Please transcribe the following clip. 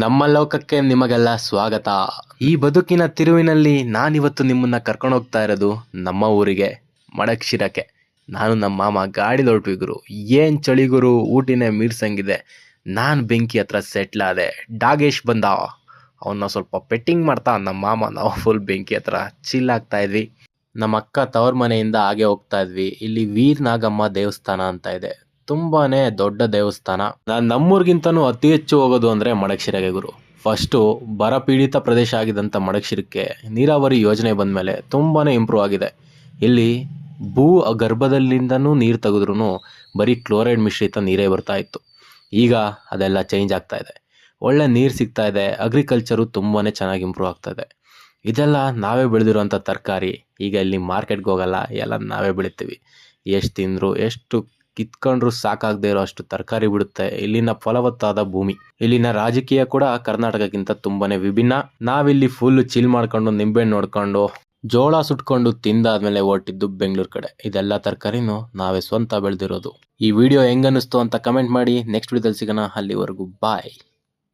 ನಮ್ಮ ಲೋಕಕ್ಕೆ ನಿಮಗೆಲ್ಲ ಸ್ವಾಗತ. ಈ ಬದುಕಿನ ತಿರುವಿನಲ್ಲಿ ನಾನಿವತ್ತು ನಿಮ್ಮನ್ನ ಕರ್ಕೊಂಡು ಹೋಗ್ತಾ ಇರೋದು ನಮ್ಮ ಊರಿಗೆ ಮಡಕ್ಶಿರಕ್ಕೆ. ನಾನು ನಮ್ಮ ಮಾಮ ಗಾಡಿ ಹೊರಟ್ವಿ ಗುರು. ಏನು ಚಳಿ ಗುರು, ಊಟಿನೇ ಮೀರ್ಸಂಗಿದೆ. ನಾನು ಬೆಂಕಿ ಹತ್ರ ಸೆಟ್ಲ್ ಆದೆ. ಡಾಗೇಶ್ ಬಂದ, ಅವನ್ನ ಸ್ವಲ್ಪ ಪೆಟ್ಟಿಂಗ್ ಮಾಡ್ತಾ ನಮ್ಮ ಮಾಮ ನಾವು ಫುಲ್ ಬೆಂಕಿ ಹತ್ರ ಚಿಲ್ ಆಗ್ತಾ ಇದ್ವಿ. ನಮ್ಮ ಅಕ್ಕ ತವ್ರ ಮನೆಯಿಂದ ಹಾಗೆ ಹೋಗ್ತಾ ಇದ್ವಿ. ಇಲ್ಲಿ ವೀರ್ ನಾಗಮ್ಮ ದೇವಸ್ಥಾನ ಅಂತ ಇದೆ, ತುಂಬಾನೇ ದೊಡ್ಡ ದೇವಸ್ಥಾನ. ನಾನು ನಮ್ಮೂರಿಗಿಂತನೂ ಅತಿ ಹೆಚ್ಚು ಹೋಗೋದು ಅಂದರೆ ಮಡಕ್ಶಿರೆಗೆ ಗುರು. ಫಸ್ಟು ಬರಪೀಡಿತ ಪ್ರದೇಶ ಆಗಿದ್ದಂಥ ಮಡಕ್ಶಿರಕ್ಕೆ ನೀರಾವರಿ ಯೋಜನೆ ಬಂದಮೇಲೆ ತುಂಬಾ ಇಂಪ್ರೂವ್ ಆಗಿದೆ. ಇಲ್ಲಿ ಭೂ ಗರ್ಭದಲ್ಲಿಂದನೂ ನೀರು ತೆಗೆದ್ರೂ ಬರೀ ಕ್ಲೋರೈಡ್ ಮಿಶ್ರಿತ ನೀರೇ ಬರ್ತಾ ಇತ್ತು. ಈಗ ಅದೆಲ್ಲ ಚೇಂಜ್ ಆಗ್ತಾ ಇದೆ, ಒಳ್ಳೆ ನೀರು ಸಿಗ್ತಾ ಇದೆ. ಅಗ್ರಿಕಲ್ಚರು ತುಂಬಾ ಚೆನ್ನಾಗಿ ಇಂಪ್ರೂವ್ ಆಗ್ತಾ ಇದೆ. ಇದೆಲ್ಲ ನಾವೇ ಬೆಳೆದಿರುವಂಥ ತರಕಾರಿ. ಈಗ ಇಲ್ಲಿ ಮಾರ್ಕೆಟ್ಗೆ ಹೋಗಲ್ಲ, ಎಲ್ಲ ನಾವೇ ಬೆಳಿತೀವಿ. ಎಷ್ಟು ತಿಂದರೂ ಎಷ್ಟು ಕಿತ್ಕೊಂಡ್ರು ಸಾಕಾಗದೇ ಇರೋ ಅಷ್ಟು ತರಕಾರಿ ಬಿಡುತ್ತೆ ಇಲ್ಲಿನ ಫಲವತ್ತಾದ ಭೂಮಿ. ಇಲ್ಲಿನ ರಾಜಕೀಯ ಕೂಡ ಕರ್ನಾಟಕಕ್ಕಿಂತ ತುಂಬಾನೇ ವಿಭಿನ್ನ. ನಾವಿಲ್ಲಿ ಫುಲ್ ಚಿಲ್ ಮಾಡ್ಕೊಂಡು ನಿಂಬೆಹಣ್ಣು ನೋಡ್ಕೊಂಡು ಜೋಳ ಸುಟ್ಕೊಂಡು ತಿಂದಾದ್ಮೇಲೆ ಹೊರಟಿದ್ದು ಬೆಂಗಳೂರು ಕಡೆ. ಇದೆಲ್ಲ ತರಕಾರಿನೂ ನಾವೇ ಸ್ವಂತ ಬೆಳೆದಿರೋದು. ಈ ವಿಡಿಯೋ ಹೆಂಗನ್ನಿಸ್ತು ಅಂತ ಕಮೆಂಟ್ ಮಾಡಿ. ನೆಕ್ಸ್ಟ್ ವಿಡಿಯೋದಲ್ಲಿ ಸಿಗೋಣ. ಅಲ್ಲಿವರೆಗೂ ಬಾಯ್.